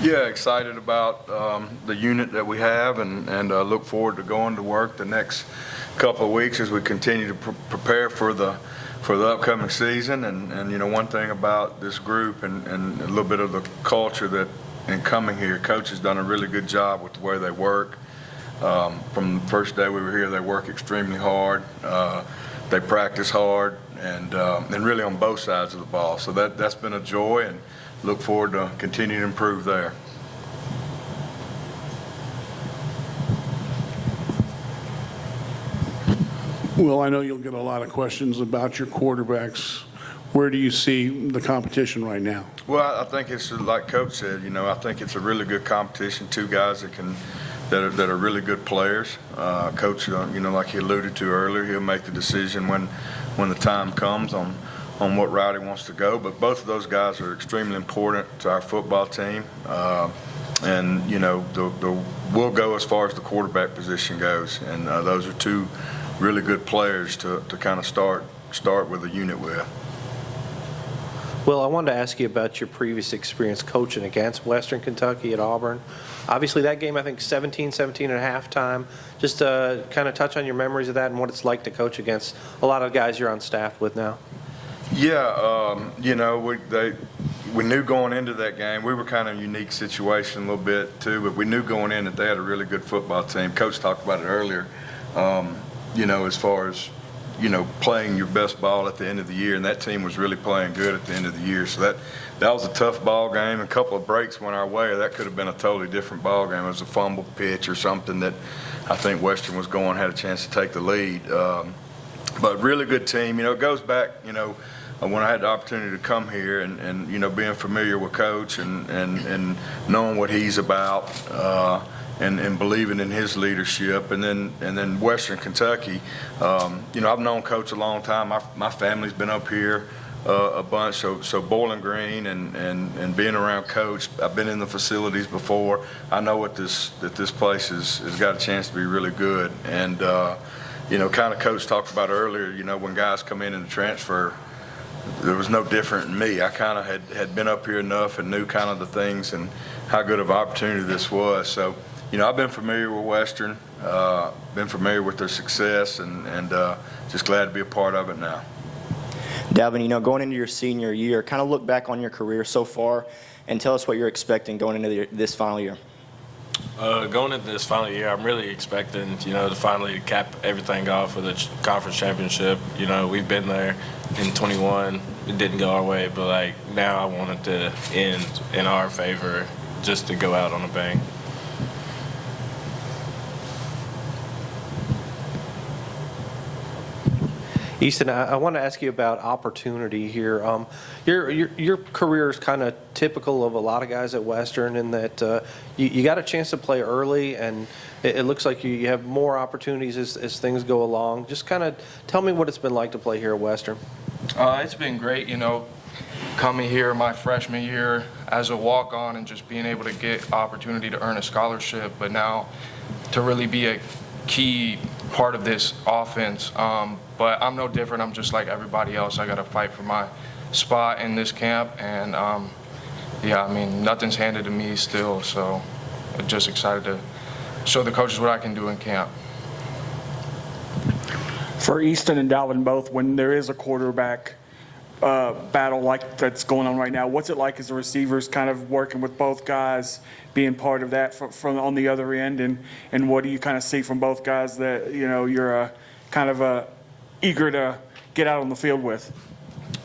Yeah, excited about the unit that we have, and look forward to going to work the next couple of weeks as we continue to prepare for the upcoming season. And one thing about this group and a little bit of the culture that in coming here, Coach has done a really good job with the way they work. From the first day we were here, they work extremely hard. They practice hard, and really on both sides of the ball. So that's been a joy, and look forward to continuing to improve there. Well, I know you'll get a lot of questions about your quarterbacks. Where do you see the competition right now? Well, I think it's like Coach said. I think it's a really good competition. Two guys that are really good players. Coach, like he alluded to earlier, he'll make the decision when the time comes on what route he wants to go. But both of those guys are extremely important to our football team. And we'll go as far as the quarterback position goes. And those are two really good players to kind of start with a unit with. Well, I wanted to ask you about your previous experience coaching against Western Kentucky at Auburn. Obviously, that game, I think 17 at halftime. Just kind of touch on your memories of that and what it's like to coach against a lot of guys you're on staff with now. Yeah, we knew going into that game, we were kind of in a unique situation a little bit too, but we knew going in that they had a really good football team. Coach talked about it earlier, as far as, playing your best ball at the end of the year, and that team was really playing good at the end of the year. So that was a tough ball game. A couple of breaks went our way. That could have been a totally different ball game. It was a fumble pitch or something that I think Western was going, had a chance to take the lead. But really good team. It goes back, when I had the opportunity to come here and being familiar with Coach and knowing what he's about and believing in his leadership. And then Western Kentucky, I've known Coach a long time. My family's been up here a bunch, so Bowling Green and being around Coach, I've been in the facilities before. I know that this place has got a chance to be really good. And kind of Coach talked about earlier, when guys come in and transfer, there was no different in me. I kind of had been up here enough and knew kind of the things and how good of an opportunity this was. So, I've been familiar with Western, been familiar with their success, and just glad to be a part of it now. Dalvin, going into your senior year, kind of look back on your career so far and tell us what you're expecting going into this final year. Going into this final year, I'm really expecting, to finally cap everything off with a conference championship. We've been there in 21. It didn't go our way, but, now I want it to end in our favor just to go out on a bang. Easton, I want to ask you about opportunity here. Your career is kind of typical of a lot of guys at Western in that you got a chance to play early, and it looks like you have more opportunities as things go along. Just kind of tell me what it's been like to play here at Western. It's been great, coming here my freshman year as a walk-on and just being able to get opportunity to earn a scholarship, but now to really be a key part of this offense. But I'm no different. I'm just like everybody else. I got to fight for my spot in this camp, and nothing's handed to me still, so I'm just excited to show the coaches what I can do in camp. For Easton and Dalvin both, when there is a quarterback battle like that's going on right now, what's it like as the receivers kind of working with both guys, being part of that from on the other end, and what do you kind of see from both guys that you're kind of eager to get out on the field with?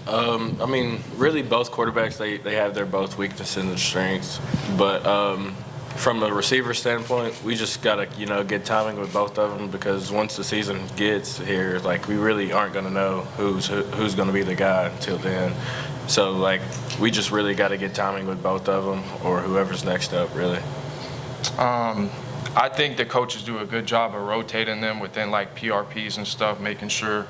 Really both quarterbacks, they have their both weaknesses and strengths, but from a receiver standpoint, we just got to, get timing with both of them, because once the season gets here, we really aren't going to know who's going to be the guy until then. So, we just really got to get timing with both of them or whoever's next up, really. I think the coaches do a good job of rotating them within PRPs and stuff, making sure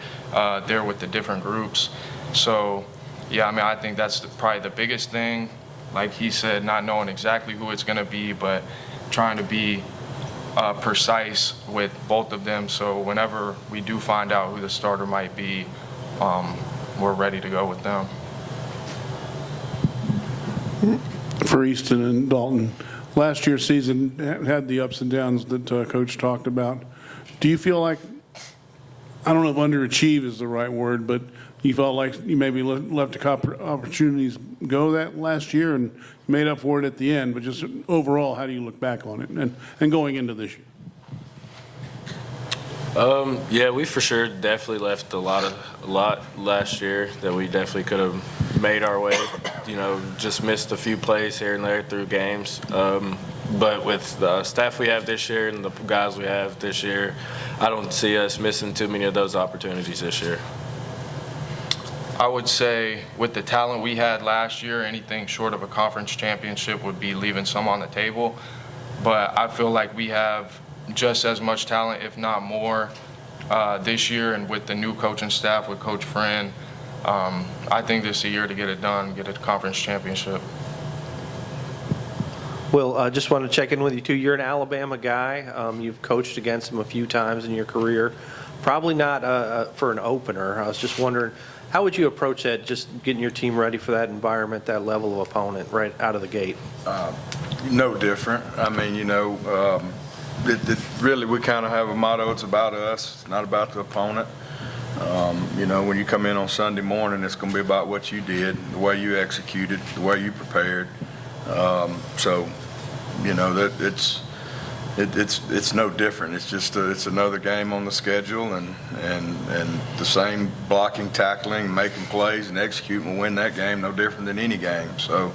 they're with the different groups. So, I think that's probably the biggest thing. Like he said, not knowing exactly who it's going to be, but trying to be precise with both of them. So whenever we do find out who the starter might be, we're ready to go with them. for Easton and Dalton. Last year's season had the ups and downs that Coach talked about. Do you feel like, I don't know if underachieve is the right word, but you felt like you maybe left the opportunities go that last year and made up for it at the end, but just overall, how do you look back on it and going into this year? Yeah, we for sure definitely left a lot last year that we definitely could have made our way. Just missed a few plays here and there through games. But with the staff we have this year and the guys we have this year, I don't see us missing too many of those opportunities this year. I would say with the talent we had last year, anything short of a conference championship would be leaving some on the table. But I feel like we have just as much talent, if not more, this year. And with the new coaching staff, with Coach Friend, I think this is a year to get it done, get a conference championship. Well, I just want to check in with you, too. You're an Alabama guy. You've coached against them a few times in your career. Probably not for an opener. I was just wondering, how would you approach that, just getting your team ready for that environment, that level of opponent right out of the gate? No different. I mean, really, we kind of have a motto, it's about us, it's not about the opponent. When you come in on Sunday morning, it's going to be about what you did, the way you executed, the way you prepared. That it's no different. It's just it's another game on the schedule, and the same blocking, tackling, making plays, and executing will win that game. No different than any game. So.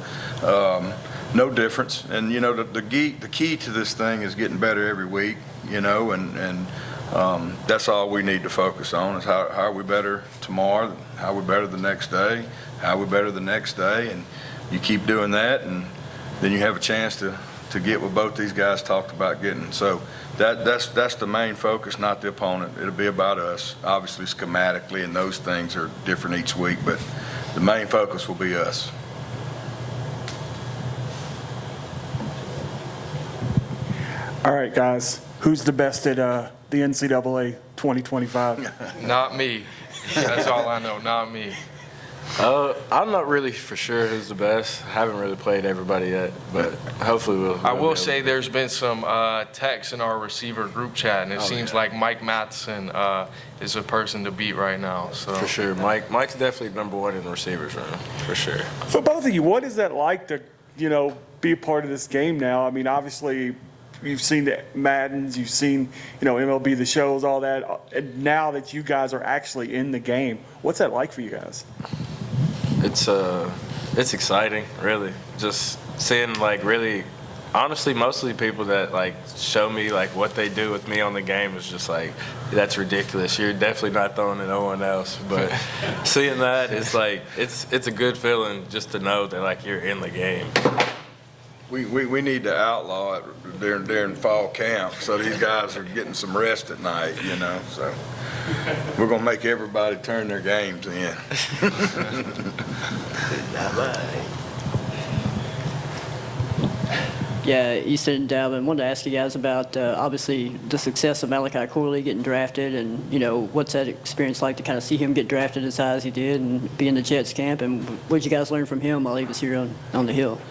No difference, and the key to this thing is getting better every week, and that's all we need to focus on is how are we better tomorrow, how are we better the next day, how are we better the next day, and you keep doing that, and then you have a chance to get what both these guys talked about getting. So that's the main focus, not the opponent. It'll be about us. Obviously, schematically, and those things are different each week, but the main focus will be us. All right, guys, who's the best at the NCAA 2025? Not me. That's all I know, not me. I'm not really for sure who's the best. I haven't really played everybody yet, but hopefully we'll. I will say there's been some texts in our receiver group chat, and it seems like Mike Matheson is a person to beat right now. So For sure. Mike's definitely number one in the receivers room, for sure. For both of you, what is that like to, be a part of this game now? I mean, obviously, you've seen the Maddens, you've seen, MLB The Shows, all that. And now that you guys are actually in the game, what's that like for you guys? It's exciting, really. Just seeing, really, honestly, mostly people that, show me, what they do with me on the game is just, that's ridiculous. You're definitely not throwing at no one else. But seeing that, it's a good feeling just to know that, you're in the game. We need to outlaw it during fall camp, so these guys are getting some rest at night, so we're going to make everybody turn their games in. Yeah, Easton and Dalvin, wanted to ask you guys about obviously the success of Malachi Corley getting drafted, and what's that experience like to kind of see him get drafted as high as he did and be in the Jets camp, and what did you guys learn from him while he was here on the Hill?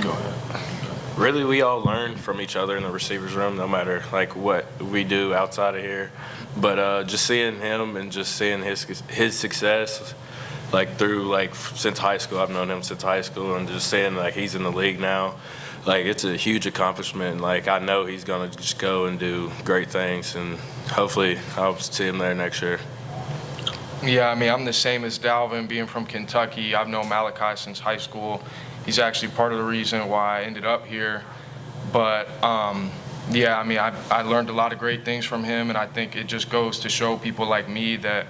Go ahead. Really, we all learn from each other in the receivers room, no matter what we do outside of here. But just seeing him and just seeing his success, through since high school, I've known him since high school, and just seeing he's in the league now, it's a huge accomplishment. I know he's gonna just go and do great things, and hopefully I'll see him there next year. Yeah, I mean, I'm the same as Dalvin, being from Kentucky. I've known Malachi since high school. He's actually part of the reason why I ended up here. But, yeah, I mean, I learned a lot of great things from him, and I think it just goes to show people like me that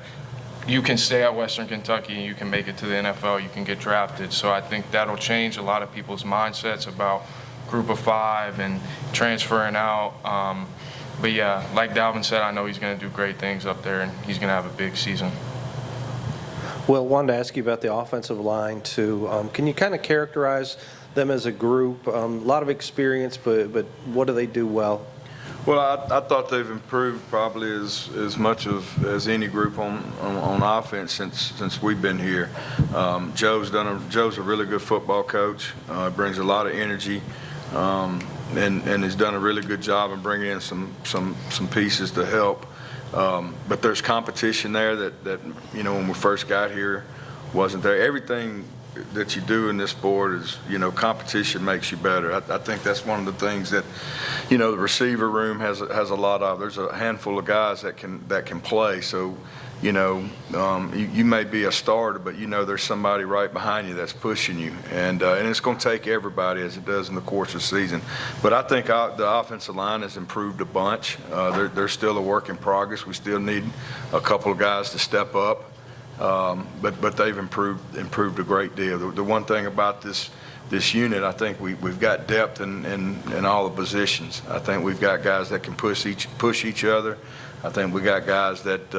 you can stay at Western Kentucky and you can make it to the NFL, you can get drafted. So I think that'll change a lot of people's mindsets about Group of Five and transferring out. But, yeah, like Dalvin said, I know he's going to do great things up there, and he's going to have a big season. Well, wanted to ask you about the offensive line, too. Can you kind of characterize them as a group? A lot of experience, but what do they do well? Well, I thought they've improved probably as much as any group on offense since we've been here. Joe's a really good football coach. Brings a lot of energy, and has done a really good job in bringing in some pieces to help. But there's competition there that when we first got here wasn't there. Everything that you do in this sport is, competition makes you better. I think that's one of the things that, the receiver room has a lot of. There's a handful of guys that can play. So, you may be a starter, but there's somebody right behind you that's pushing you, and it's going to take everybody as it does in the course of the season. But I think the offensive line has improved a bunch. They're still a work in progress. We still need a couple of guys to step up. But they've improved a great deal. The one thing about this unit, I think we've got depth in all the positions. I think we've got guys that can push each other. I think we got guys that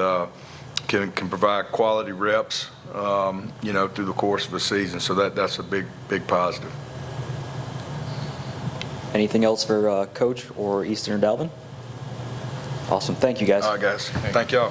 can provide quality reps, through the course of the season. So that's a big positive. Anything else for Coach or Easton or Dalvin? Awesome. Thank you, guys. All right, guys. Thank y'all.